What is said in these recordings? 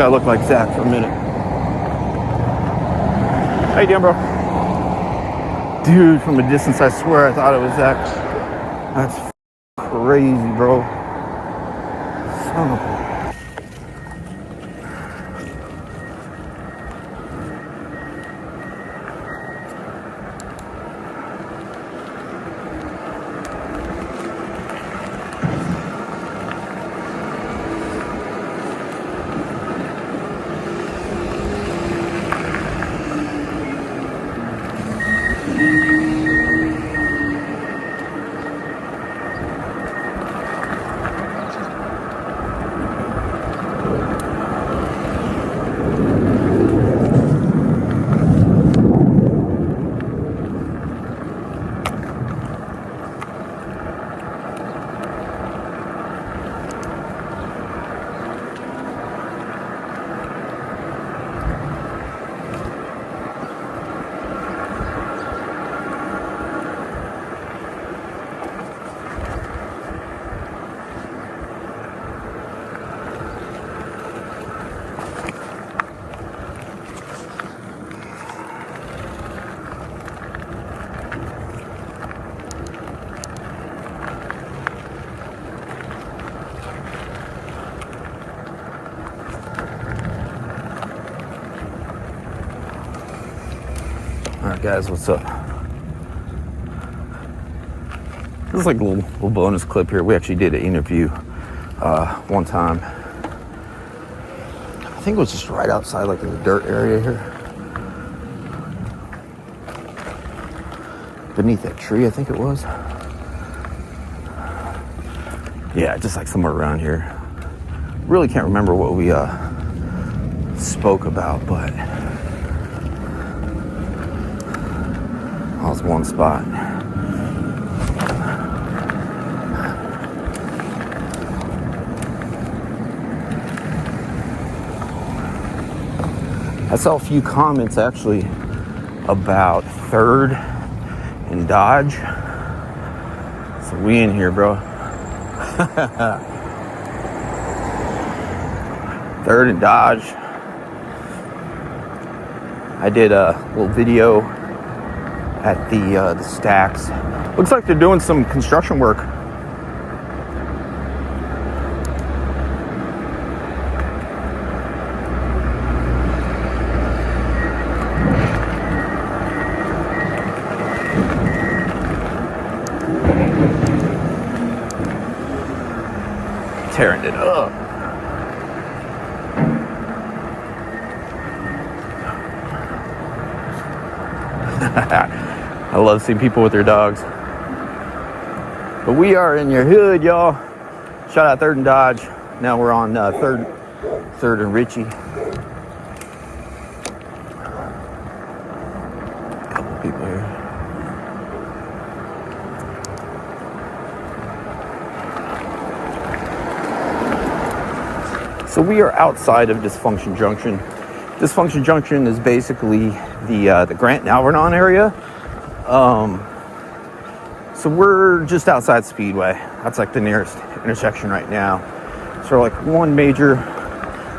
I look like Zach for a minute. How you doing, bro? Dude, from a distance, I swear I thought it was Zach. That's crazy, bro. Son of a... Alright guys, what's up? This is like a little bonus clip here. We actually did an interview one time. I think it was just right outside, like in the dirt area here. Beneath that tree, I think it was. Yeah, just like somewhere around here. Really can't remember what we spoke about, but that was one spot. I saw a few comments actually about 3rd and Dodge. So we in here, bro. 3rd and Dodge. I did a little video at the stacks. Looks like they're doing some construction work. Tearing it up. I love seeing people with their dogs. But we are in your hood, y'all. Shout out 3rd and Dodge. Now we're on 3rd and Ritchie. A couple people here. So we are outside of Dysfunction Junction. Dysfunction Junction is basically the Grant and Alvernon area. So we're just outside Speedway. That's like the nearest intersection right now. So we're like one major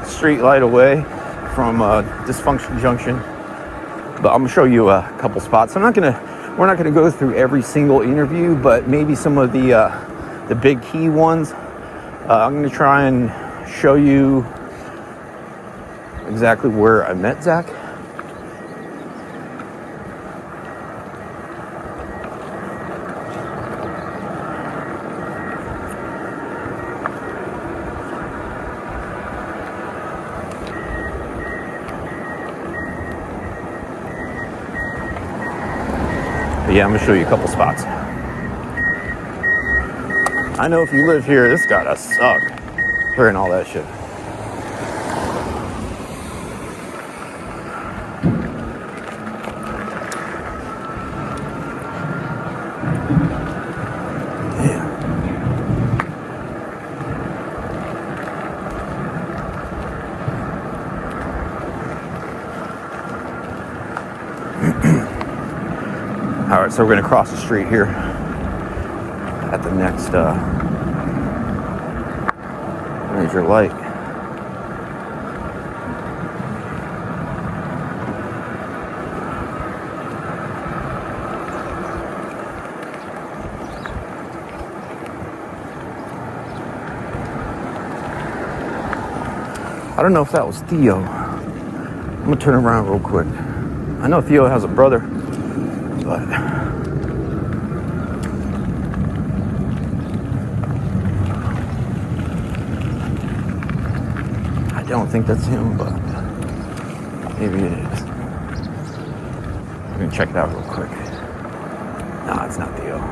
street light away from Dysfunction Junction. But I'm gonna show you a couple spots. We're not gonna go through every single interview, but maybe some of the big key ones. I'm gonna try and show you exactly where I met Zach. But yeah, I'm gonna show you a couple spots. I know if you live here, this gotta suck. Hearing all that shit. Yeah. All right, so we're gonna cross the street here at the next major light. I don't know if that was Theo. I'm gonna turn around real quick. I know Theo has a brother, but I don't think that's him, but maybe it is. I'm gonna check it out real quick. Nah, it's not Theo.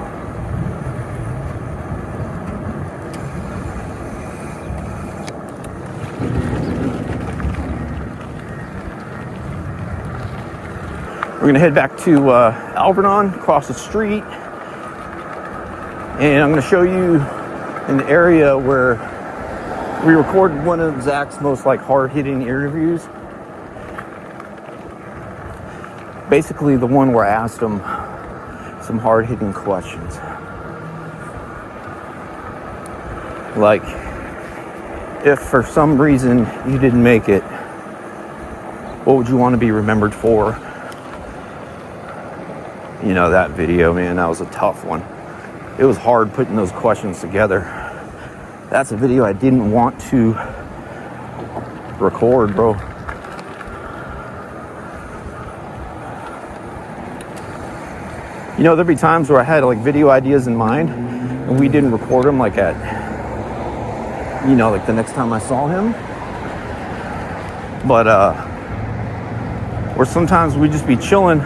We're gonna head back to Alvernon, across the street, and I'm gonna show you an area where we recorded one of Zach's most like hard-hitting interviews. Basically the one where I asked him some hard-hitting questions. Like, if for some reason you didn't make it, what would you want to be remembered for? You know, that video, man, that was a tough one. It was hard putting those questions together. That's a video I didn't want to record, bro. You know, there'd be times where I had like video ideas in mind and we didn't record them like at, you know, like the next time I saw him. But, or sometimes we'd just be chilling,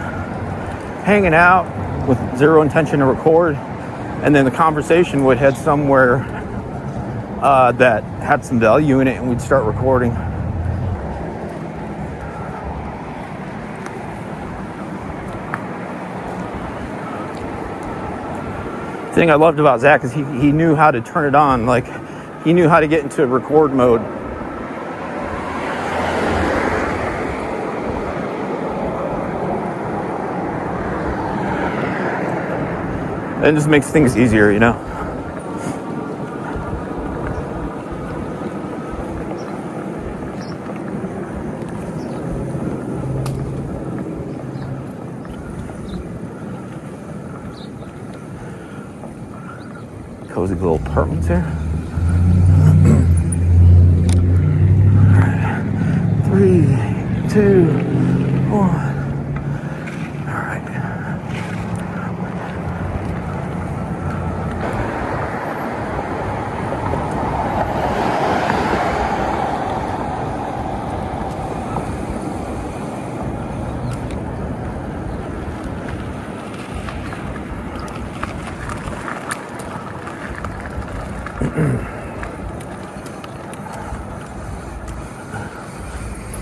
hanging out with zero intention to record, and then the conversation would head somewhere that had some value in it, and we'd start recording. The thing I loved about Zach is he knew how to turn it on. Like, he knew how to get into record mode. It just makes things easier, you know? Cozy little apartments here. All right. 3, 2, 1.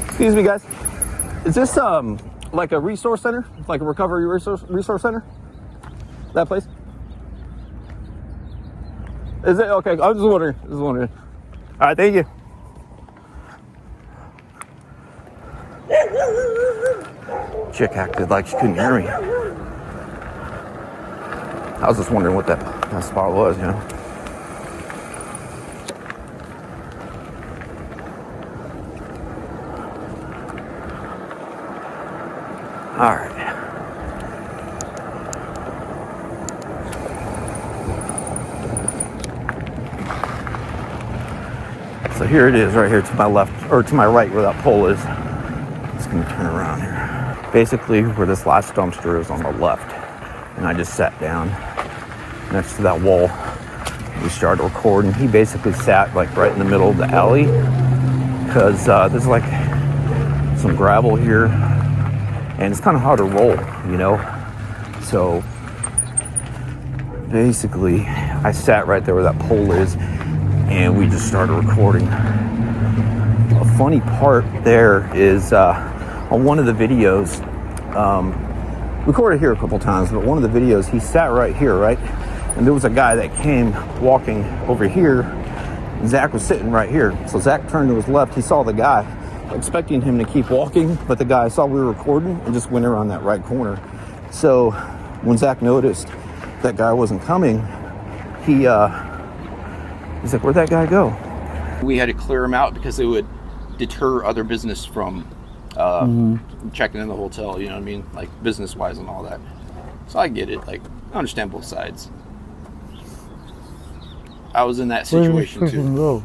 Excuse me, guys. Is this like a resource center? Like a recovery resource center? That place? Is it? Okay, I was just wondering. All right, thank you. Chick acted like she couldn't hear me. I was just wondering what that spot was, you know? All right. So here it is, right here to my left, or to my right where that pole is. Just gonna turn around here. Basically where this last dumpster is on the left. And I just sat down next to that wall. We started recording. He basically sat like right in the middle of the alley because there's like some gravel here and it's kind of hard to roll, you know? So basically I sat right there where that pole is and we just started recording. A funny part there is on one of the videos, recorded here a couple times, but one of the videos he sat right here, right? And there was a guy that came walking over here and Zach was sitting right here. So Zach turned to his left, he saw the guy, expecting him to keep walking, but the guy saw we were recording and just went around that right corner. So when Zach noticed that guy wasn't coming, he's like, where'd that guy go? We had to clear him out because it would deter other business from checking in the hotel, you know what I mean? Like business wise and all that. So I get it, like I understand both sides. I was in that situation too.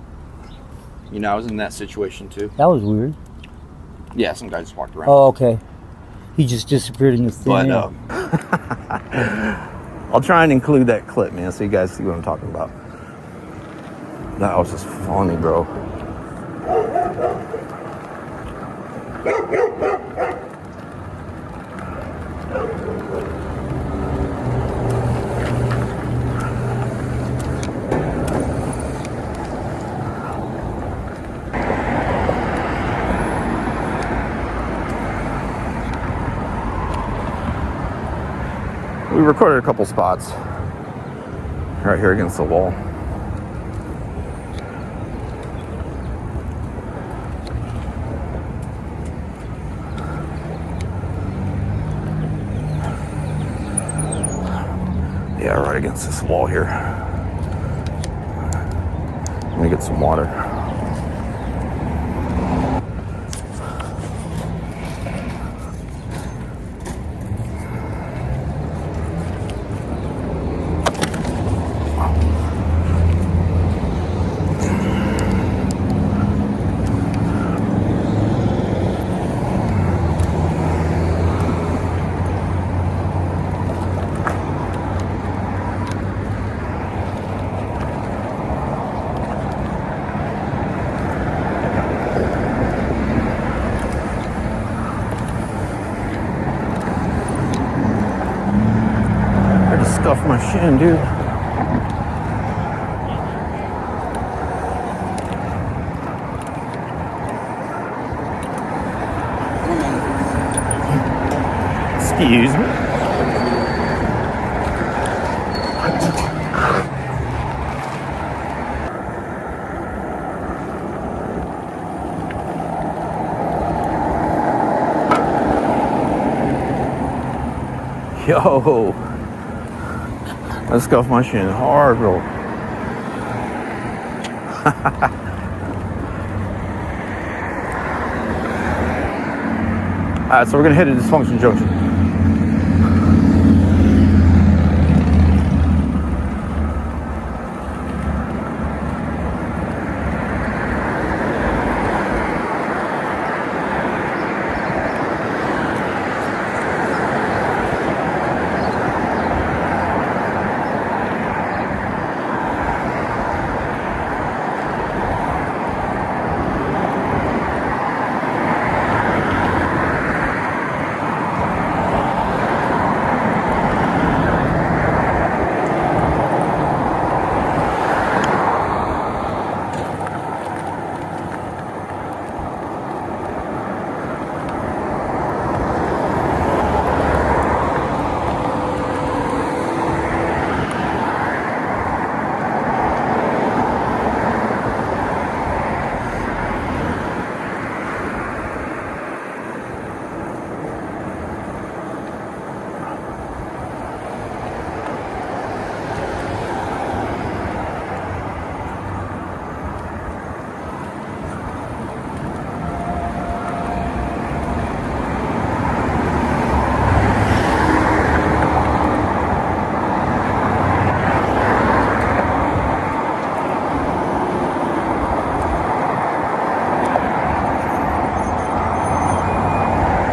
You know, I was in that situation too. That was weird. Yeah, some guy just walked around. Oh, okay. He just disappeared in the thin air. I'll try and include that clip, man, so you guys see what I'm talking about. That was just funny, bro. We recorded a couple spots right here against the wall. Yeah, right against this wall here. Let me get some water. Scuff my shin, dude. Excuse me. Yo. I scuffed my shin hard, bro. Alright, so we're gonna head to Dysfunction Junction.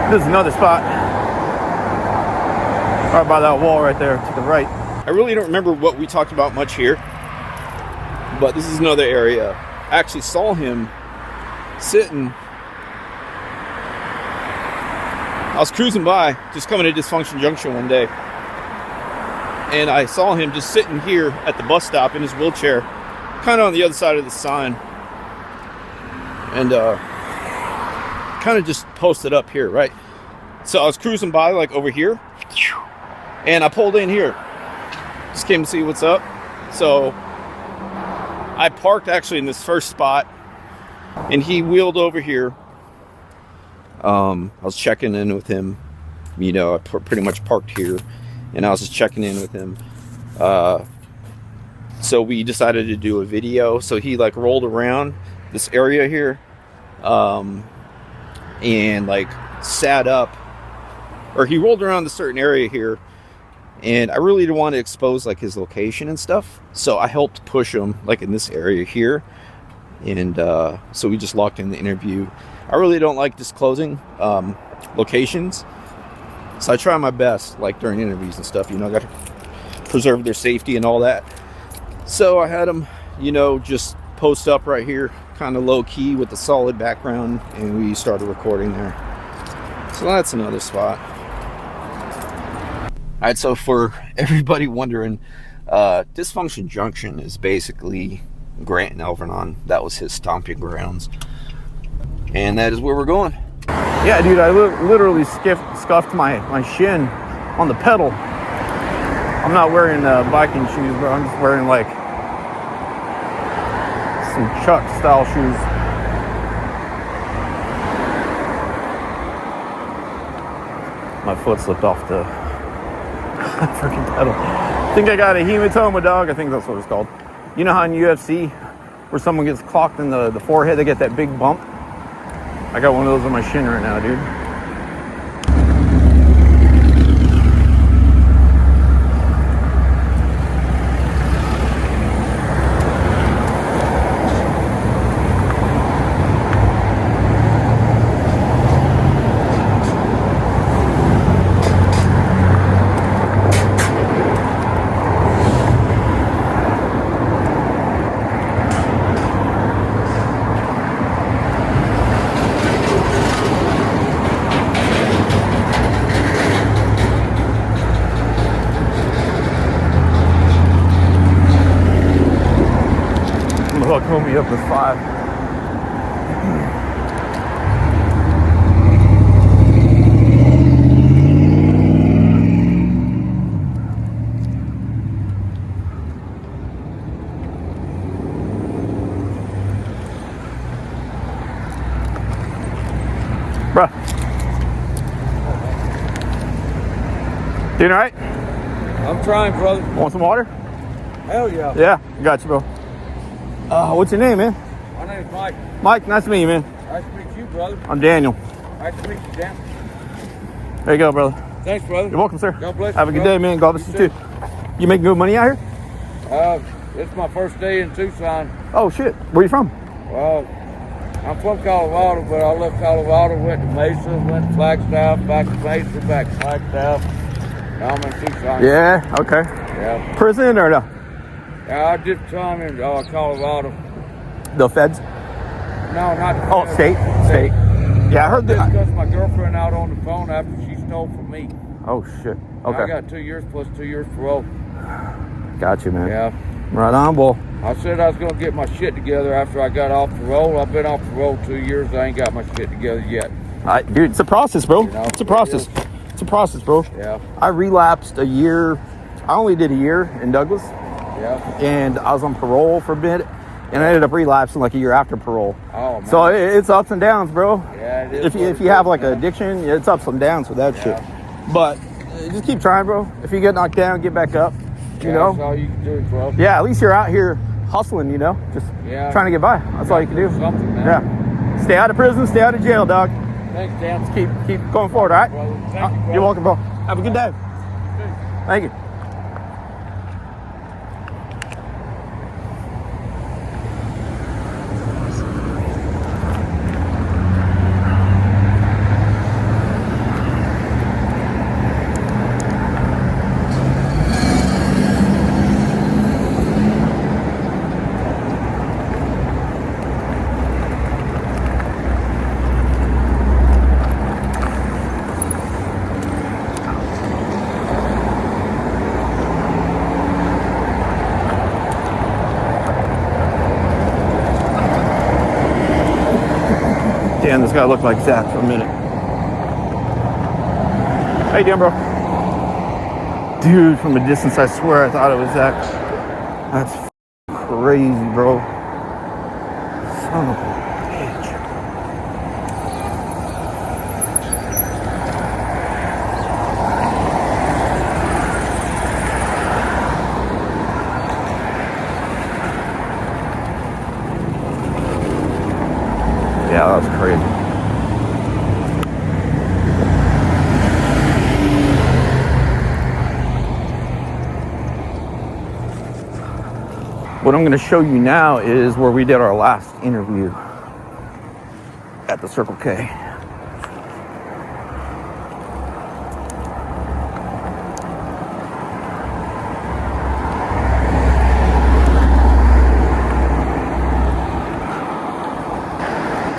This is another spot right by that wall right there to the right. I really don't remember what we talked about much here, but this is another area. I actually saw him sitting. I was cruising by, just coming to Dysfunction Junction one day, and I saw him just sitting here at the bus stop in his wheelchair, kind of on the other side of the sign, and kind of just posted up here, right? So I was cruising by like over here, and I pulled in here, just came to see what's up. So I parked actually in this first spot, and he wheeled over here. I was checking in with him, you know, I pretty much parked here, and I was just checking in with him. So we decided to do a video. So he like rolled around this area here, and like sat up, or he rolled around the certain area here, and I really didn't want to expose like his location and stuff, so I helped push him like in this area here, And so we just locked in the interview. I really don't like disclosing locations, so I try my best, like during interviews and stuff, you know, I got to preserve their safety and all that. So I had them, you know, just post up right here, kind of low key with a solid background, and we started recording there. So that's another spot. All right, so for everybody wondering, Dysfunction Junction is basically Grant and Alvernon. That was his stomping grounds, and that is where we're going. Yeah, dude, I literally scuffed my shin on the pedal. I'm not wearing biking shoes, bro. I'm just wearing like some Chuck style shoes. My foot slipped off the freaking pedal. I think I got a hematoma, dog. I think that's what it's called. You know how in UFC, where someone gets clocked in the forehead, they get that big bump? I got one of those on my shin right now, dude. Pull me up with 5. Bruh. Doing all right? I'm trying, brother. Want some water? Hell yeah. Yeah, got you, bro. What's your name, man? My name's Mike. Mike, nice to meet you, man. Nice to meet you, brother. I'm Daniel. Nice to meet you, Dan. There you go, brother. Thanks, brother. You're welcome, sir. God bless you. Have a good brother. day, man. God bless you too. You making good money out here? It's my first day in Tucson. Oh, shit. Where you from? Well, I'm from Colorado, but I left Colorado, went to Mesa, went to Flagstaff, back to Mesa, back to Flagstaff. Now I'm in Tucson. Yeah, okay. Yeah. Prison or no? Yeah, I did time in Colorado. The feds? No, not the Oh, feds. state? State. Yeah, I heard that. Because my girlfriend out on the phone after she stole from me. Oh, shit. Okay. I got 2 years plus 2 years parole. Got you, man. Yeah. Right on, boy. I said I was going to get my shit together after I got off parole. I've been off parole 2 years. I ain't got my shit together yet. Dude, it's a process, bro. You know, It's a process. It's a process, bro. Yeah. I relapsed a year. I only did a year in Douglas. Yeah. And I was on parole for a bit. And I ended up relapsing like a year after parole. Oh, man. So it's ups and downs, bro. Yeah, it is. If you have like an addiction, it's ups and downs with that shit. But just keep trying, bro. If you get knocked down, get back up. You know? That's all you can do, bro. Yeah, at least you're out here hustling, you know? Just trying to get by. That's all you can do. Something, man. Yeah. Stay out of prison, stay out of jail, dog. Thanks, Dan. Just keep going forward, all right? Brother. Thank you, brother. You're welcome, bro. Have a good day. Thank you. Damn, this guy looked like Zach for a minute. How you doing, bro? Dude, from a distance, I swear I thought it was Zach. That's crazy, bro. Son of a bitch. Yeah, that was crazy. What I'm going to show you now is where we did our last interview at the Circle K.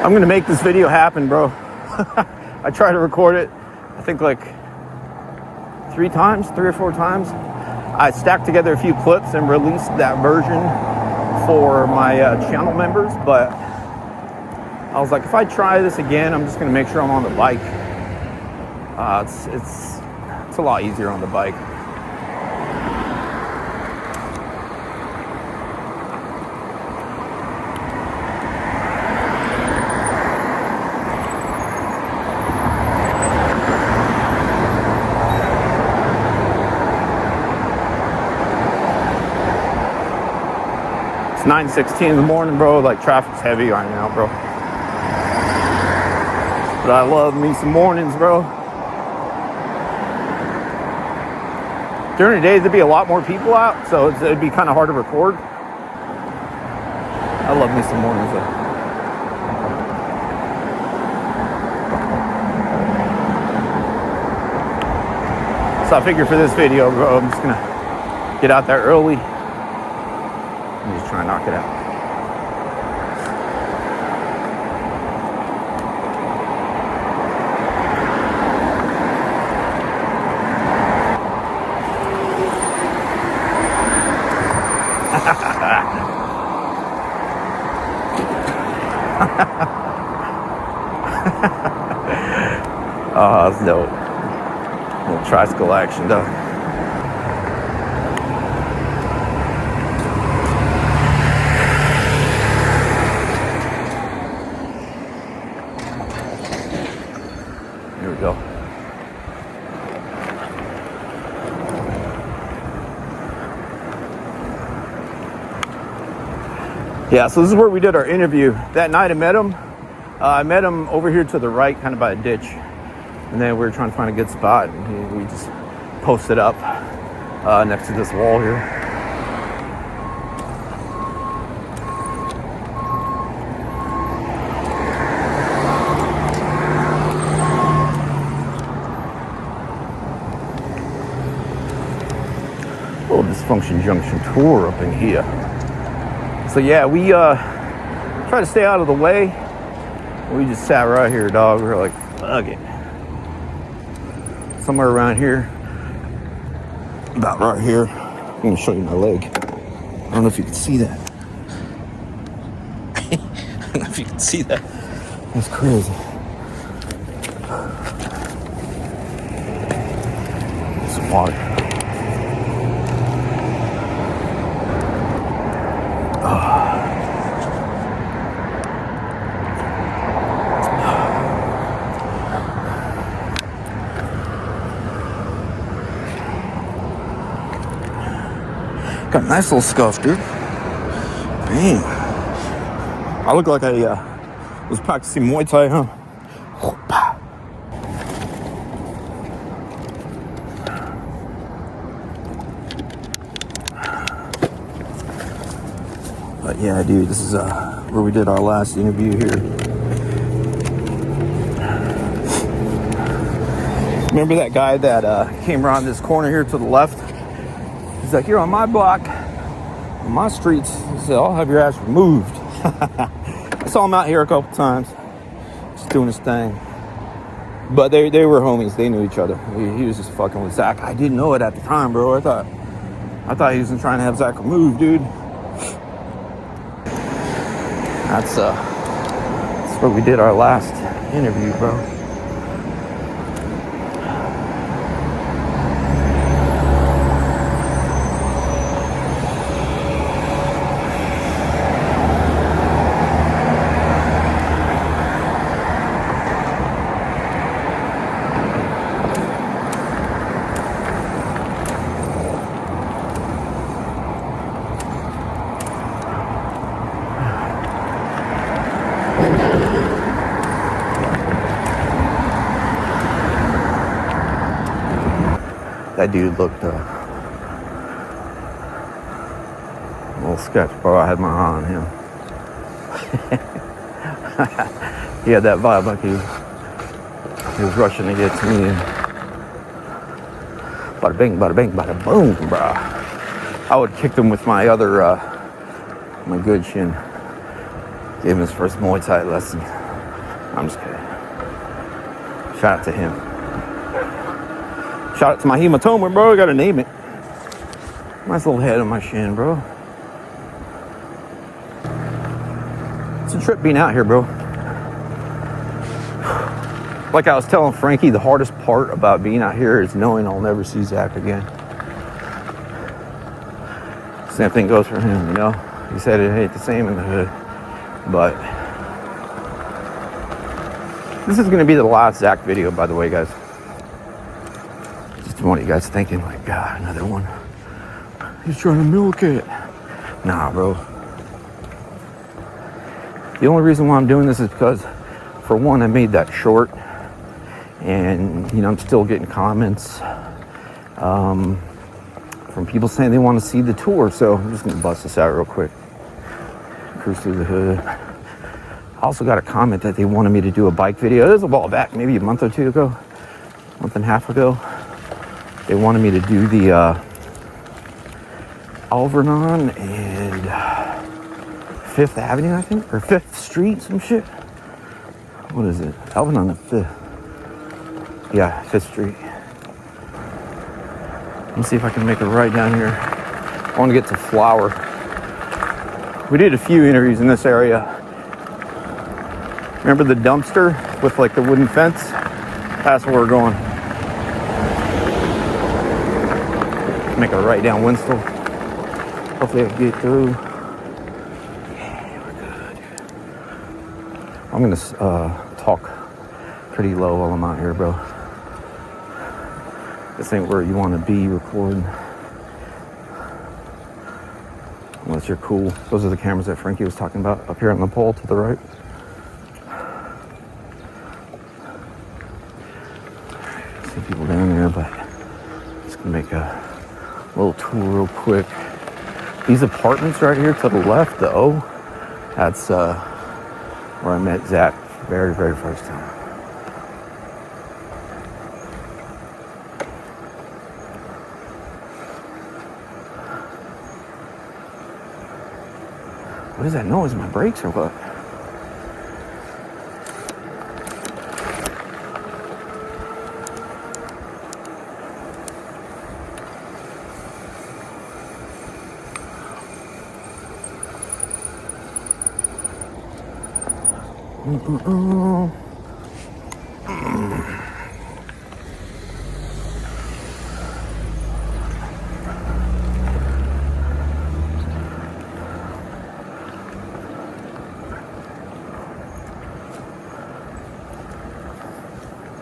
I'm going to make this video happen, bro. I tried to record it, I think like 3 or 4 times. I stacked together a few clips and released that version for my channel members, but I was like, if I try this again, I'm just gonna make sure I'm on the bike. It's a lot easier on the bike. It's 9:16 in the morning, bro. Like, traffic's heavy right now, bro. But I love me some mornings, bro. During the day, there'd be a lot more people out, so it'd be kind of hard to record. I love me some mornings, though. So I figured for this video, bro, I'm just gonna get out there early and just try and knock it out. Oh, that's dope. A little tricycle action, though. Here we go. Yeah, so this is where we did our interview. That night I met him. I met him over here to the right, kind of by a ditch. And then we were trying to find a good spot. And we just posted up next to this wall here. Little Dysfunction Junction tour up in here. So yeah, we try to stay out of the way. We just sat right here, dog. We were like, fuck it. Somewhere around here. About right here. I'm gonna show you my leg. I don't know if you can see that. I don't know if you can see that. That's crazy. Some water. Got a nice little scuff, dude. Damn. I look like I was practicing Muay Thai, huh? But yeah, dude, this is where we did our last interview here. Remember that guy that came around this corner here to the left? He's like, you're on my block, on my streets. He said, I'll have your ass removed. I saw him out here a couple times, just doing his thing. But they were homies. They knew each other. He was just fucking with Zach. I didn't know it at the time, bro. I thought he was trying to have Zach removed, dude. That's where we did our last interview, bro. That dude looked a little sketch, bro. I had my eye on him. He had that vibe like he was rushing to get to me. And bada bing, bada boom, bro. I would kick him with my other, my good shin. Gave him his first Muay Thai lesson. I'm just kidding. Shout out to him. Shout out to my hematoma, bro. I gotta name it. Nice little head on my shin, bro. It's a trip being out here, bro. Like I was telling Frankie, the hardest part about being out here is knowing I'll never see Zach again. Same thing goes for him, you know. He said it ain't the same in the hood. But this is going to be the last Zach video, by the way, guys. Just want you guys thinking, like, God, another one. He's trying to milk it. Nah, bro. The only reason why I'm doing this is because, for one, I made that short. And, you know, I'm still getting comments from people saying they want to see the tour. So I'm just going to bust this out real quick. Cruise through the hood. I also got a comment that they wanted me to do a bike video. It was a while back, maybe a month or two ago, month and a half ago. They wanted me to do the Alvernon and 5th Avenue, I think, or 5th Street, some shit. What is it? Alvernon and 5th. Yeah, 5th Street. Let me see if I can make it right down here. I want to get to Flower. We did a few interviews in this area. Remember the dumpster with like the wooden fence? That's where we're going. Make a right down Winslow. Hopefully I can get through. Yeah, we're good. I'm gonna talk pretty low while I'm out here, bro. This ain't where you want to be recording. Unless you're cool. Those are the cameras that Frankie was talking about up here on the pole to the right. See people down there, but I'm just gonna make a little tour real quick. These apartments right here to the left, the O, that's where I met Zach very, very first time. What is that noise? My brakes or what?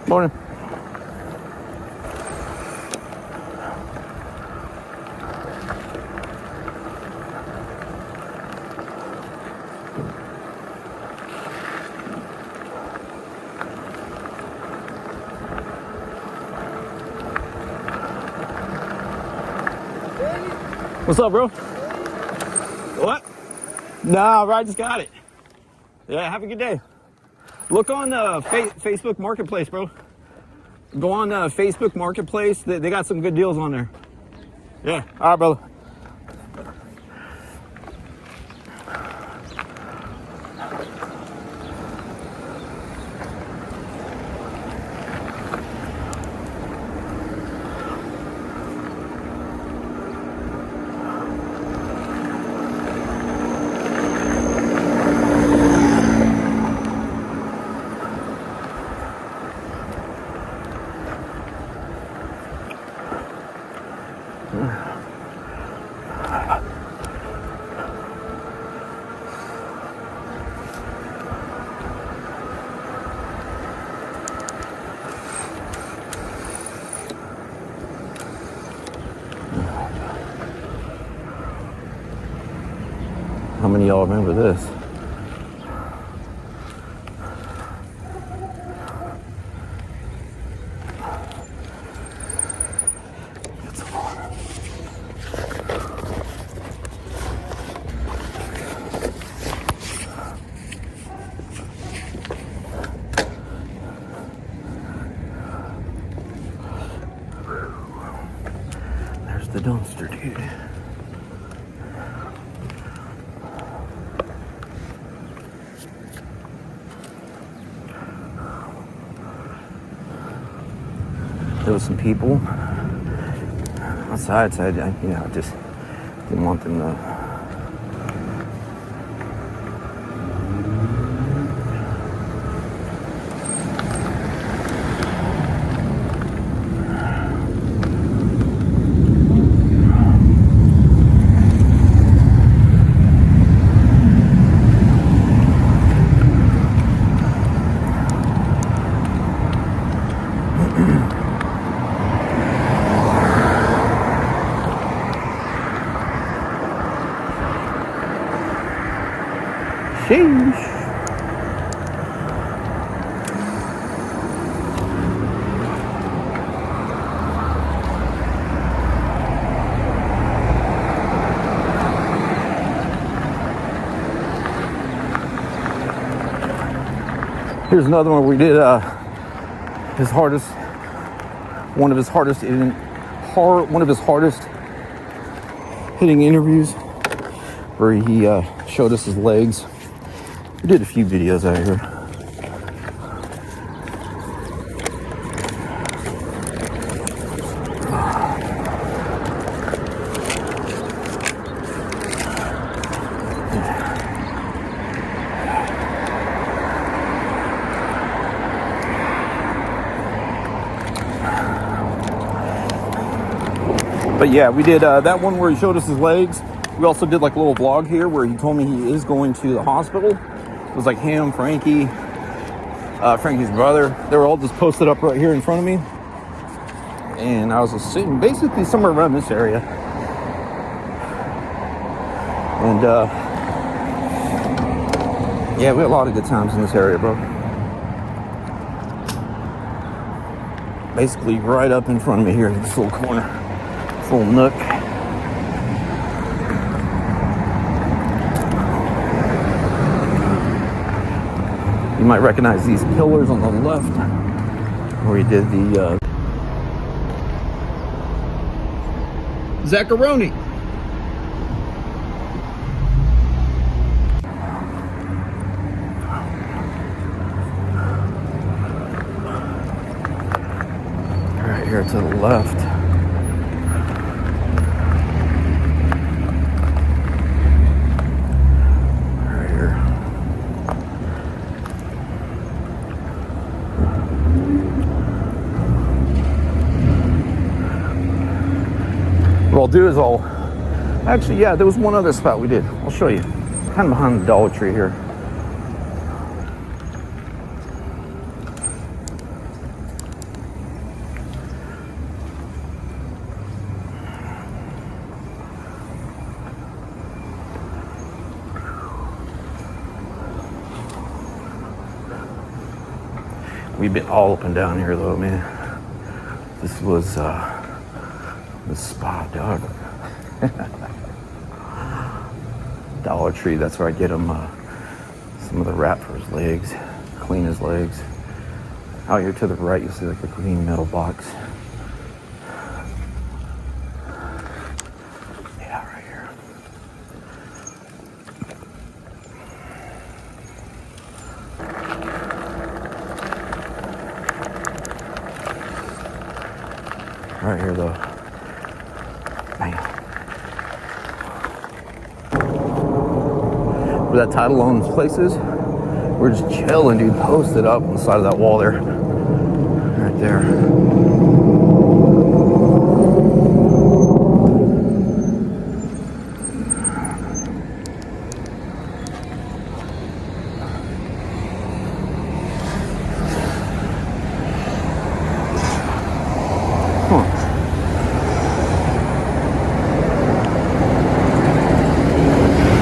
Morning. What's up, bro? What? Nah, I just got it. Yeah, have a good day. Look on Facebook Marketplace, bro. Go on Facebook Marketplace. They got some good deals on there. Yeah. All right, brother. How many of y'all remember this? the dumpster, dude. There was some people outside, so I just didn't want them to. Sheesh. Here's another one we did one of his hardest hitting interviews, where he showed us his legs. We did a few videos out here. But yeah, we did that one where he showed us his legs. We also did like a little vlog here where he told me he is going to the hospital. It was like him, Frankie, Frankie's brother. They were all just posted up right here in front of me. And I was just sitting basically somewhere around this area. And yeah, we had a lot of good times in this area, bro. Basically right up in front of me here in this little corner, this little nook. You might recognize these pillars on the left where he did the Zaccaroni. Right here to the left. Right here. What I'll do is actually, yeah, there was one other spot we did. I'll show you. Kind of behind the Dollar Tree here. We've been all up and down here though, man. This was the spot, dog. Dollar Tree, that's where I get him some of the wrap for his legs, clean his legs. Out here to the right, you'll see like a green metal box. Yeah, right here. Right here though. Man. Where that title owns places, we're just chilling, dude, posted up on the side of that wall there. Right there.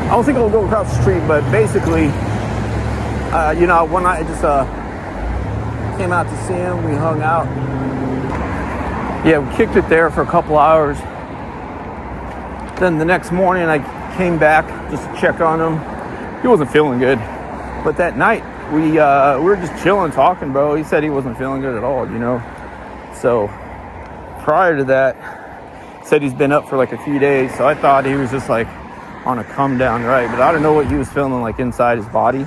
I don't think I'll go across the street, but basically, one night I just came out to see him. We hung out. Yeah, we kicked it there for a couple hours. Then the next morning I came back just to check on him. He wasn't feeling good. But that night we were just chilling, talking, bro. He said he wasn't feeling good at all, So prior to that, said he's been up for like a few days, so I thought he was just like on a come down, right? But I don't know what he was feeling like inside his body.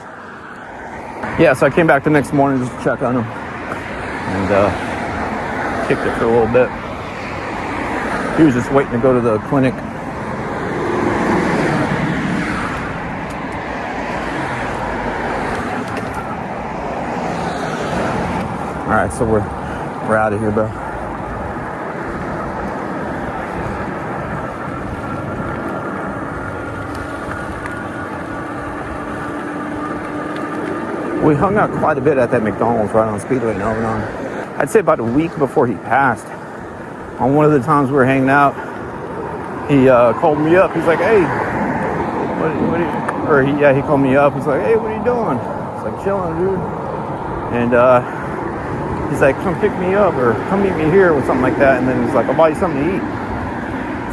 Yeah, so I came back the next morning just to check on him and kicked it for a little bit. He was just waiting to go to the clinic. All right, so we're out of here, bro. We hung out quite a bit at that McDonald's right on Speedway in Lebanon. I'd say about a week before he passed. On one of the times we were hanging out, he called me up. He's like, "Hey, he called me up. He's like, "Hey, what are you doing?" It's like, "Chilling, dude." And he's like, "Come pick me up or come meet me here," or something like that. And then he's like, "I'll buy you something to eat."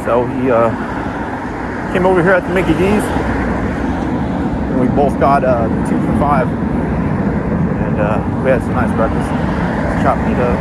So he came over here at the Mickey D's, and we both got 2 for $5. And we had some nice breakfast. Chopped meat up.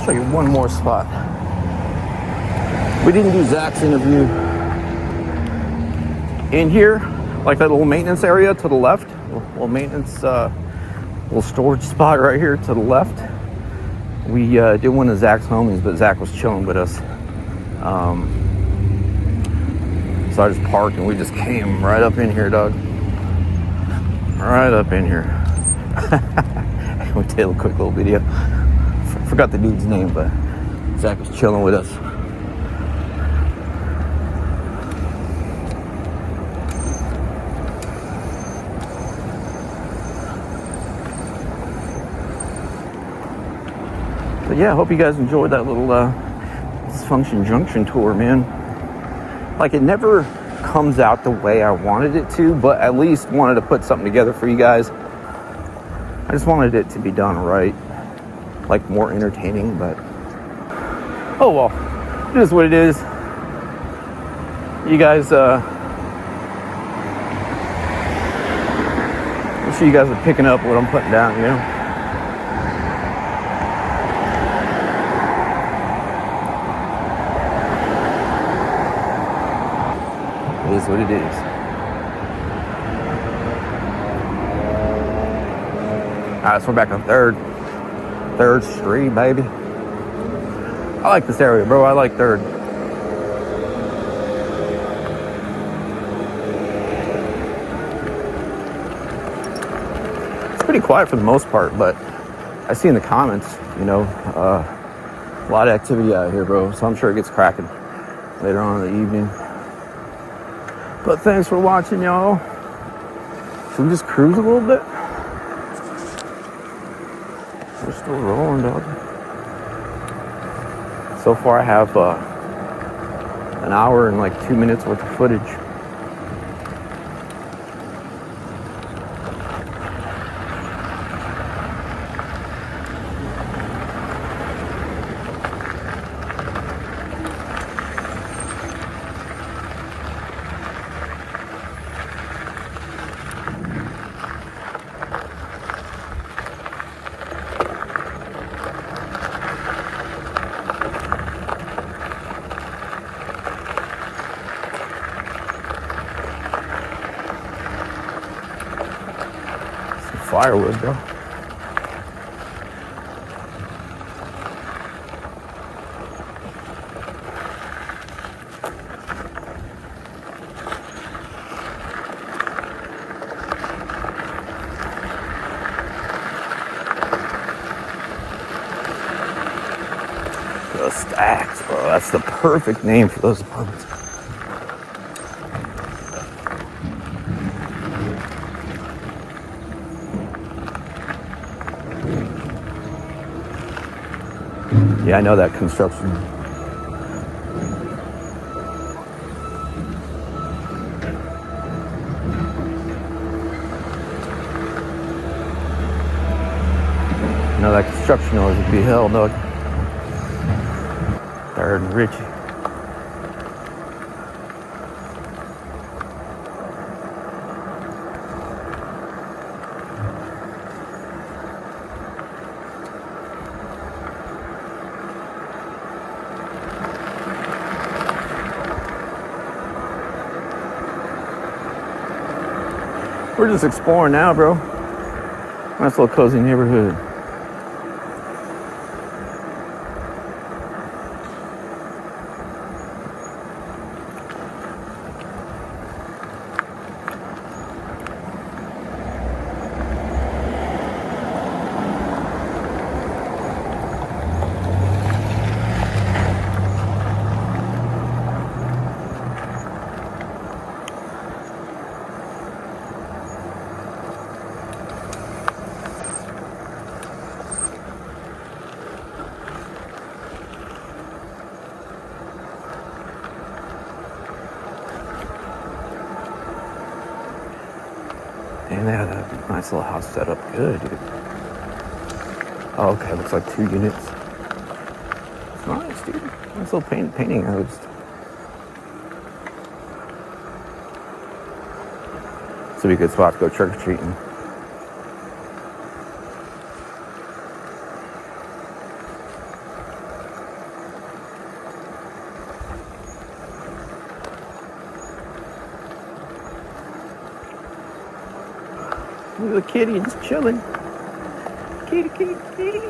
Show you one more spot. We didn't do Zach's interview in here, like that little maintenance area to the left, little maintenance, little storage spot right here to the left. We did one of Zach's homies, but Zach was chilling with us. So I just parked and we just came right up in here, dog. Right up in here. We did a quick little video. Forgot the dude's name, but Zach was chilling with us. But yeah, I hope you guys enjoyed that little Dysfunction Junction tour, man. Like, it never comes out the way I wanted it to, but at least wanted to put something together for you guys. I just wanted it to be done right. Like, more entertaining, but oh well, it is what it is. You guys, I'm sure you guys are picking up what I'm putting down, you know. It is what it is. Alright, so we're back on 3rd Street, baby. I like this area, bro. I like 3rd. It's pretty quiet for the most part, but I see in the comments, you know, a lot of activity out here, bro. So I'm sure it gets cracking later on in the evening. But thanks for watching, y'all. Should we just cruise a little bit? We're still rolling, dog. So far I have an hour and like 2 minutes worth of footage. Firewood, bro. The stacks, bro. That's the perfect name for those apartments. Yeah, I know that construction. I know that construction noise would be hell, dog. Third and Richie. We're just exploring now, bro. Nice little cozy neighborhood. And they had a nice little house set up good, dude. Oh, okay, looks like 2 units. It's nice, dude. Nice little painting house. This would be a good spot to go trick-or-treating. Look at the kitty just chilling. Kitty, kitty, kitty.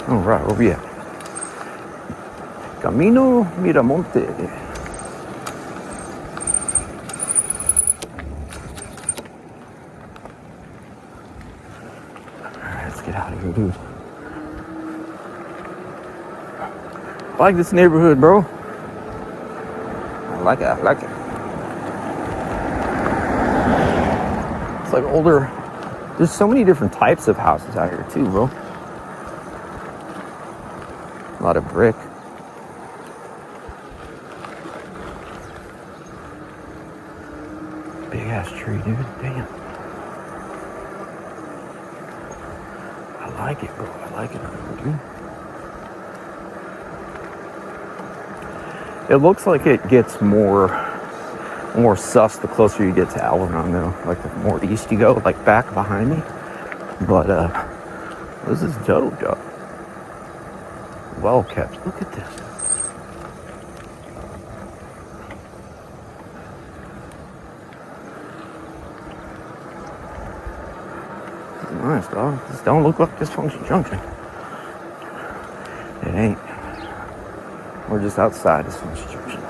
All right, where we at? Camino Miramonte. All right, let's get out of here, dude. I like this neighborhood, bro. I like it. I like it. It's like older. There's so many different types of houses out here, too, bro. A lot of brick. Big ass tree, dude. Damn. I like it, bro. I like it, dude. It looks like it gets more sus the closer you get to Algernon, though. Like the more east you go, like back behind me. But this is dope, dog. Well kept. Look at this. Nice, dog. This don't look like Dysfunction Junction. It ain't. We're just outside Dysfunction Junction.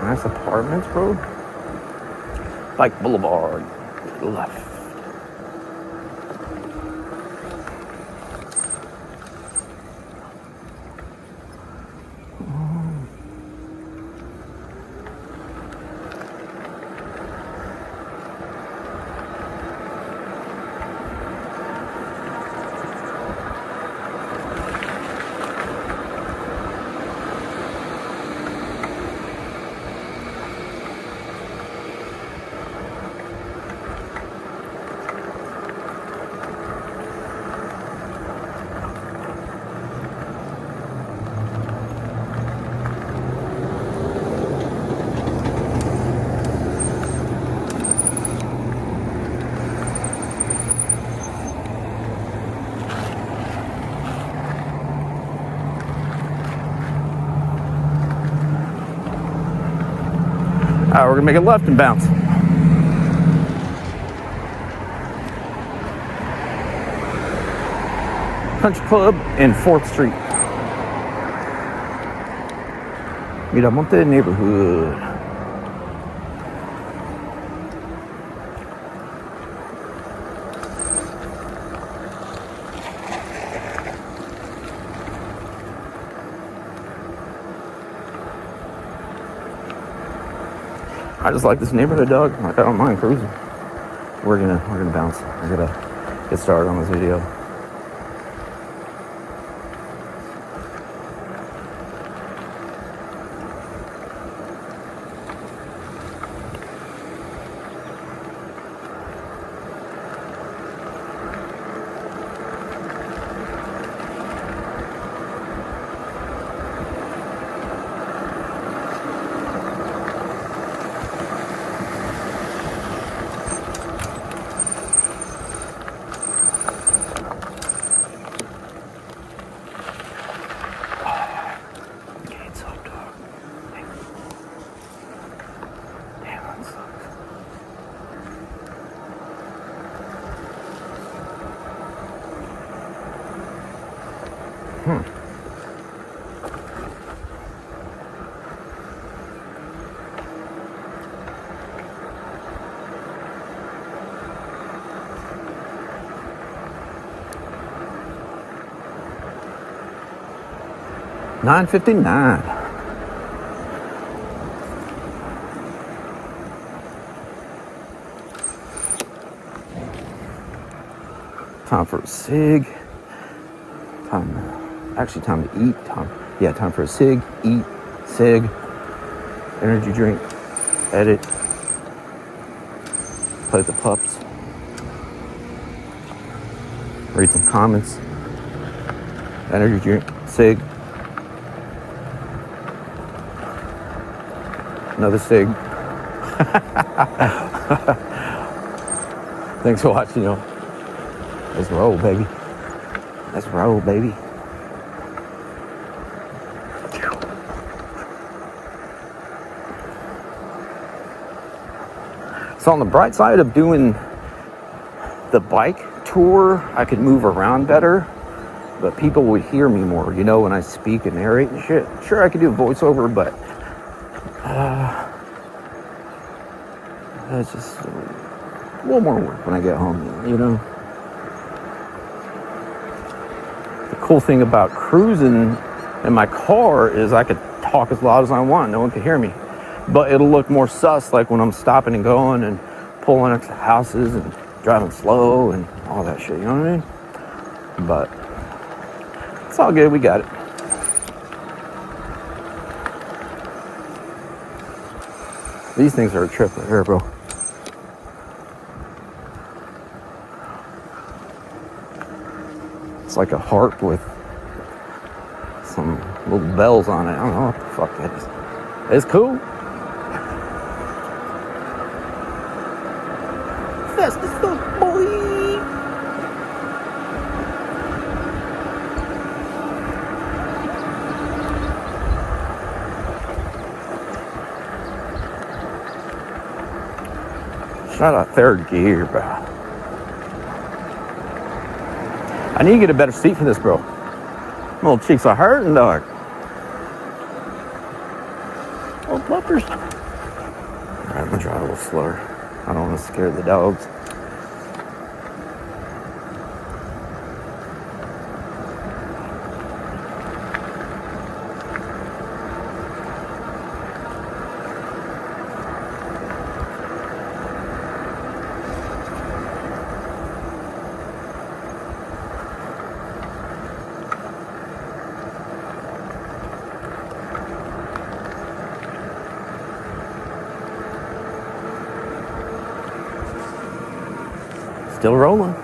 Nice apartments, bro. Like Boulevard. Left. All right, we're gonna make a left and bounce. Country Club and 4th Street. Miramonte neighborhood. I just like this neighborhood, dog. Like, I don't mind cruising. We're gonna bounce. I gotta get started on this video. $9.59. Time for a cig. Time to eat. Time for a cig, eat, cig, energy drink, edit, play with the pups, read some comments, energy drink, cig, another cig. Thanks for watching, y'all. Let's roll, baby. Let's roll, baby. So on the bright side of doing the bike tour, I could move around better, but people would hear me more, you know, when I speak and narrate and shit. Sure, I could do a voiceover, but it's just a little more work when I get home, you know. The cool thing about cruising in my car is I could talk as loud as I want. No one could hear me. But it'll look more sus, like when I'm stopping and going and pulling up to houses and driving slow and all that shit, you know what I mean? But it's all good, we got it. These things are a trip right here, bro. It's like a harp with some little bells on it. I don't know what the fuck that is. It's cool. Fast as fuck, boy. Shout out third gear, bro. I need to get a better seat for this, bro. My little cheeks are hurting, dog. Oh, bumpers. All right, I'm gonna drive a little slower. I don't want to scare the dogs. Still rolling.